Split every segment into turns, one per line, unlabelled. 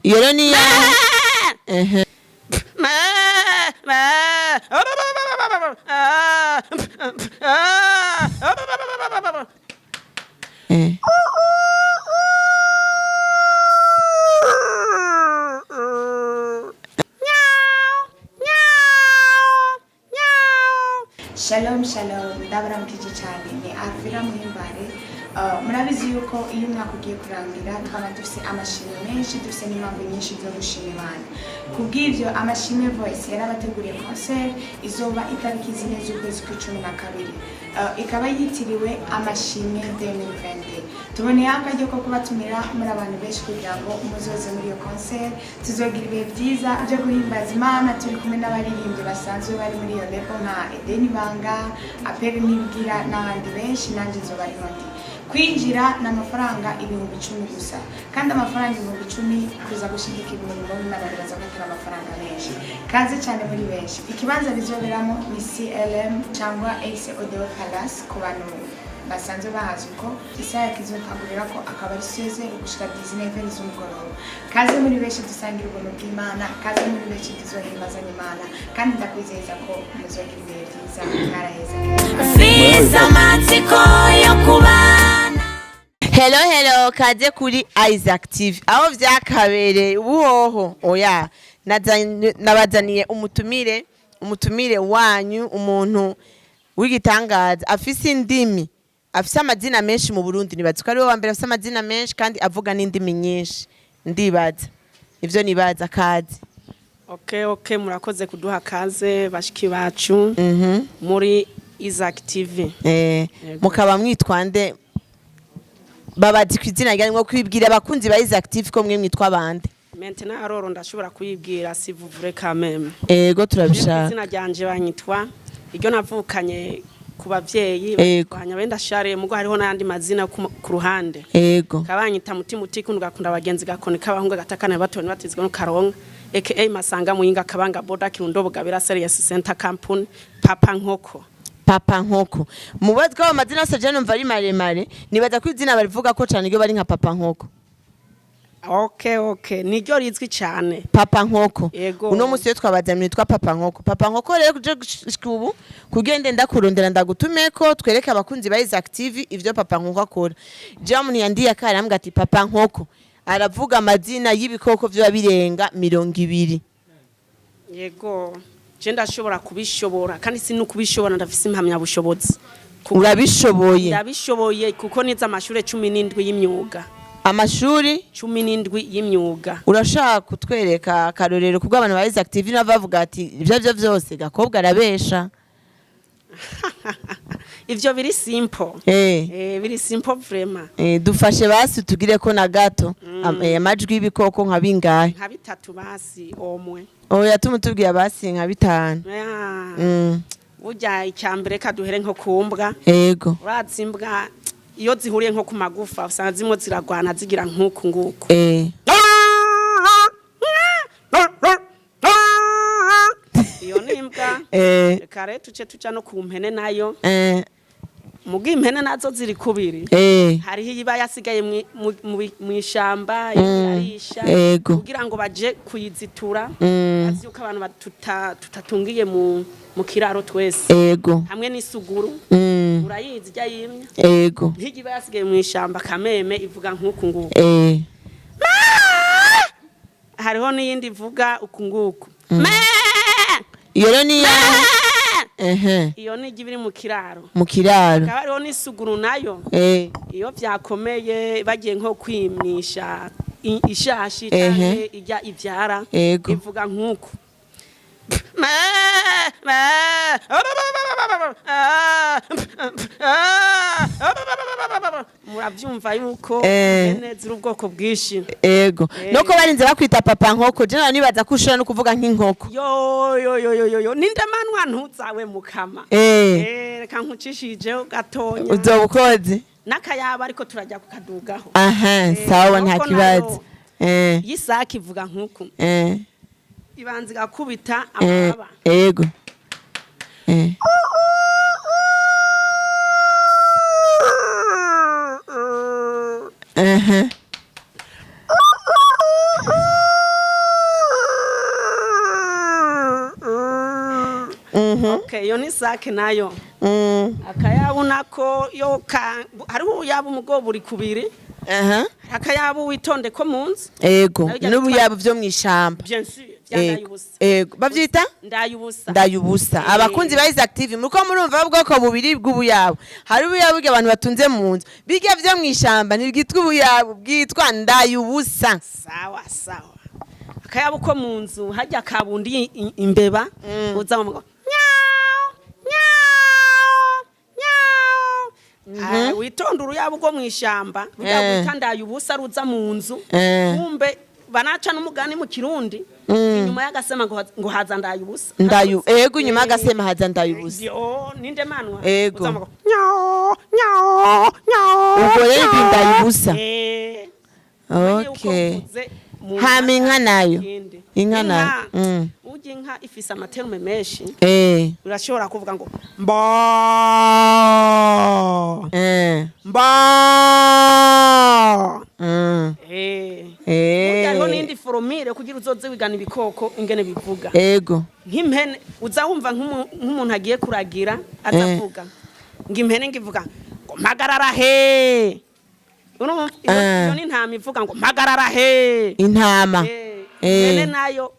Iyo ni ya
Shalom shalom ndabaramukije cyane ni Afira muhimbare murabizi yuko iyo umwaka ugiye kurangira twaba dufise amashimwe menshi dufise n'impamvu nyinshi zo gushima Imana kubw'ivyo amashimwe voice yarabateguriye concert izoba itariki 4 z'ukwezi kwa 12 ikaba yitiriwe amashimwe 2020 tuboneye akaryo ko kubatumira muri abantu benshi kugira ngo muzoze muri iyo concert tuzogira ibihe byiza byo guhimbaza Imana turi kumwe n'abaririmbyi basanzwe bari muri iyo level nka Edeni Banga apere nibwira n'abandi benshi nanje nzoba ndi kwinjira n'amafaranga 10,000 gusa kandi amafaranga 10,000 kuza gushigikira ibintu Imana bibaza ko atari amafaranga menshi kaze cyane muri benshi ikibanza bizoberamo ni CLM cyangwa AC Audio Palace ku bantu basanzwe bahazi uko isaha kizotangurira ko akaba ari 16 gushika 19 z'umugoroba kaze muri benshi dusangira ubuntu bw'Imana kaze muri benshi tuzohimbaza Imana kandi ndakwizeza ko muzogira ibihe byiza mwaraheza
Visa matsiko yo kubana.
Hello kaze kuri Isaac TV aho vyakabereye ubuhoho oya nabazaniye umutumire wanyu umuntu w'igitangaza afise indimi afise amazina menshi mu Burundi nibaza ko ari we wa mbere afise amazina menshi kandi avuga n'indimi nyinshi ndibaza ivyo nibaza kazi
Okay murakoze kuduha kaze bashiki bacu muri Isaac TV
mukaba mwitwande babazi kwizina rya ngo kwibwira abakunzi ba Isaac TV ko mwe mwitwa bande
Maintenant aroro ndashobora kuyibwira si vous voulez quand même
ego turabishaka
izina ryanje banyitwa iryo navukanye ku bavyeyi banya benda share mugo hariho n'andi mazina ku ruhande
ego
kabanyita mutima utikundu gakunda abagenzi gakone kabahungu gatakana batoni batizwe no karonka aka masanga muyinga kabanga boda kirundo bugabira serious center company papa nkoko mubazwa amazina yose je numva ari maremare nibaza ko izina barivuga ko cyane iyo bari nka papa nkoko Okay niryo rizwi cyane
papa nkoko
Ego.
uno musi yo twabazamye nitwa papa nkoko rero kuje ubu kugende ndakurondera ndagutumeko twereke abakunzi ba Isaac TV ivyo papa nkoko akora jamu yandiye akara ambwa ati papa nkoko aravuga amazina y'ibikoko byo birenga 200
yego je ndashobora kubishobora kandi si nukubishobora ndafise impamya bushobozi
urabishoboye
ndabishoboye kuko niza amashure 17 y'imyuga
amashuri
17 y'imyuga
urashaka kutwereka karorero kubwo abantu ba Isaac TV n'abavuga ati ivyo byose gakobwa arabesha
ivyo biri simple biri simple vraiment
dufashe basi tugire ko na gato amajwi y'ibikoko nka bingahe
nka 3 basi omwe
oya tumutubwiye basi nka 5
burya icyambere kaduhere nko kumbwa
ego
urazimbwa iyo zihuriye nko ku magufa usanga zimwe ziragwana zigira nkuku nguko iyo nimbwa kare tuca no ku mpene nayo mugi impene nazo ziri kubiri hariho iba yasigaye mu ishamba yarisha kugira ngo baje kuyizitura avyuka abantu tutatungiye mu kiraro twese hamwe n'isuguru urayizi jya yimya ntigiba yasigaye mu ishamba kameme ivuga nkuku nguko hariho n'iyindi ivuga uku nguku
iyo ni ya
iyo ni igibiri mu kiraro
akaba
hariho n'isuguru nayo iyo vyakomeye bagiye nko kwimnisha ishashi cyane ijya ivyara ivuga nkuku murabyumva yuko neza ubwoko bwishi
nuko barinze bakwita papa nkoko je nibaza ko ushobora no kuvuga nk'inkoko
yo nindemanwa ntuzawe mukama reka nkucishije gatonya
uzobukoze
nakayaba ariko turajya kukadugaho
sawa nta kibazo
yisaki ivuga nkuku ibanze gakubita amababa Okay, yo ni sake nayo. Akayabu nako yo hariho yaba umugobo uri kubiri. Akayabu witonde ko munsi.
Ego, n'ubuyabu vyo mwishamba.
Bien sûr, ndayubusa.
Ego, bavyita?
Ndayubusa.
Ndayubusa. Abakunzi ba Is Active muko murumva ubwoko bubiri bw'ubuyabu. Hari ubuyabu bw'abantu batunze mu nzu. Bijya vyo mwishamba nibwitwa ubuyabu bwitwa ndayubusa.
Sawa sawa. Akayabu ko mu nzu hajya kabundi imbeba uza mu witonda uruyabu rwo mwishamba rujya ndayubusa ruza mu nzu kumbe banaca n'umugani mu kirundi inyuma y'agasema ngo haza ndayubusa
ego inyuma y'agasema haza ndayubusa
yo ninde manwa
ego ubwo rero ndayubusa okay hama inka nayo inka nayo
ujya inka ifise amaterume menshi urashobora kuvuga ngo mba hariho n'indi foromire kugira uzoze wigana ibikoko ingene bivuga
ego
nk'impene uza wumva nk'umuntu agiye kuragira atavuga ngo impene ngivuga ngo mpagarara he iyo ni intama ivuga ngo mpagarara he
intama
impene nayo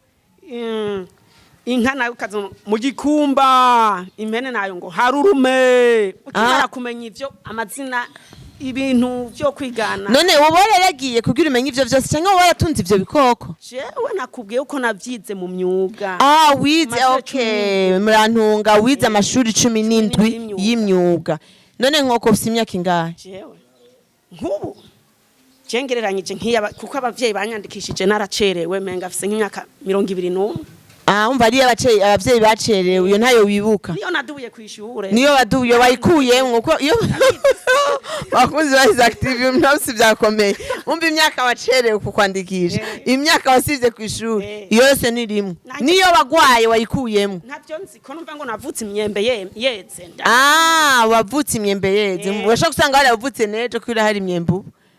inka nayo ukaza mu gikumba impene nayo ngo harurume ukimara kumenya ivyo amazina ibintu byo kwigana
none wowe yaragiye kugira umenye ivyo vyose cyangwa wowe yaratunze ivyo bikoko
jewe nakubwiye uko navyize mu myuga
wize okay murantunga wize amashuri 17 y'imyuga none nkoko ufite imyaka ingahe
jewe nkubu cengereranyije nk'iya kuko abavyeyi banyandikishije naracerewe menga afise nk'imyaka 21
umva ari abavyeyi bacerewe iyo ntayo wibuka
niyo nadubuye kwishure
niyo wadubuye wayikuye nkuko iyo bakunzi ba Is Active ntavsi byakomeye umva imyaka wacerewe kukwandikisha imyaka wasivye kwishuri yose nirimo niyo bagwaye wayikuyemo
ntavyo nzi ko numva ngo navutse imyembe yeze
wavutse imyembe yeze urashaka gusanga hari abavutse nejo kwira hari imyembe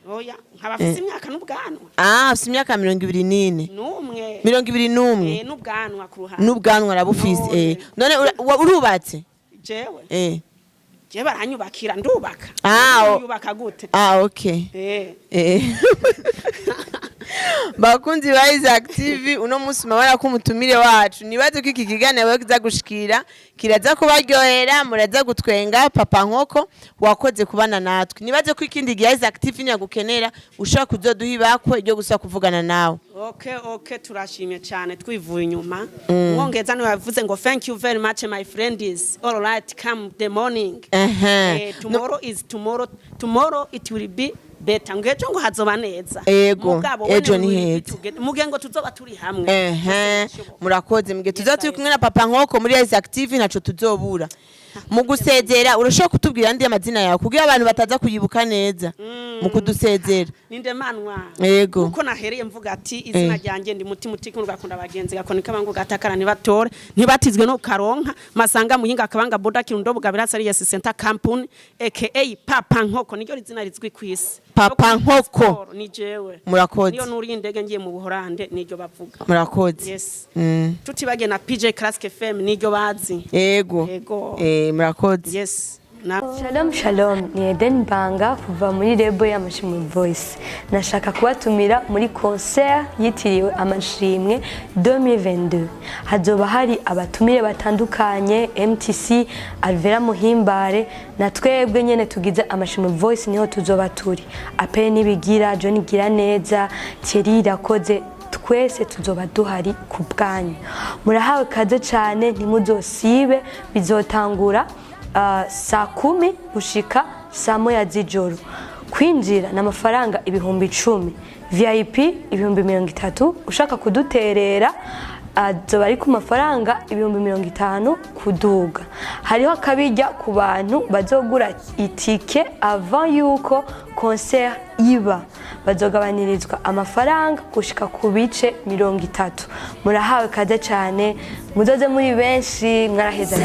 oya nkabafise imyaka n'ubwanwa
afise imyaka 24
numwe
21
n'ubwanwa ku ruhande
n'ubwanwa rabufise none urubatse
jewe je baranyubakira ndubaka yubaka gute
okay bakunzi ba Is Active uno munsi mabara ko umutumire wacu nibaze ko iki kiganiro kiza gushikira kiraza kubaryohera muraza gutwenga papa nkoko wakoze kubana natwe nibaze ko ikindi gihe Is Active nyagukenera ushaka kuzoduha ibako iryo gusa kuvugana nawe
okay turashimye cyane twivuye inyuma mwongeza no yavuze ngo thank you very much my friend is all right come the morning tomorrow is tomorrow it will be beta ngejo ngo hazoba neza
ejo ni heza
mugengo tuzoba turi hamwe
murakoze muge tuzoba turi kumwe na papa nkoko muri Is Active naco tuzobura mu gusezera urashobora kutubwira andi amazina yawe kugira abantu bataza kuyibuka neza mu kudusezera
ninde manwa
yego
uko nahereye mvuga ati izina ryanjye ndi muti ngakunda abagenzi gakonika bangu gatakara nibatore nibatizwe no karonka masanga muhinga akabanga boda kirundo bugabira sari yes center company aka papa nkoko niyo rizina rizwi kwisi
papa nkoko
ni jewe
murakoze
niyo nuri indege ngiye mu Buholande niryo bavuga
murakoze
yes tutibage na PJ Classic FM niryo bazi
yego murakoze
yes
Shalom ni Eden Banga kuva muri Rebo y'amashimwe Voice nashaka kubatumira muri concert yitiriwe amashimwe 2022 hazoba hari abatumire batandukanye MTC Alvera Muhimbare na twebwe nyene tugize amashimwe Voice niho tuzoba turi Apene nibigira John Giraneza Thierry Rakoze twese tuzoba duhari ku bwanyu murahawe kaze cyane ntimuzosibe bizotangura saa 10 gushika saa 1 z'ijoro kwinjira n'amafaranga 10,000 VIP 30,000 ushaka kuduterera azoba ari ku mafaranga 50,000 kuduga hariho akabijya ku bantu bazogura itike avant yuko concert iba bazogabanirizwa amafaranga gushika ku bice 30 murahawe kaze cyane muzoze muri benshi mwaraheza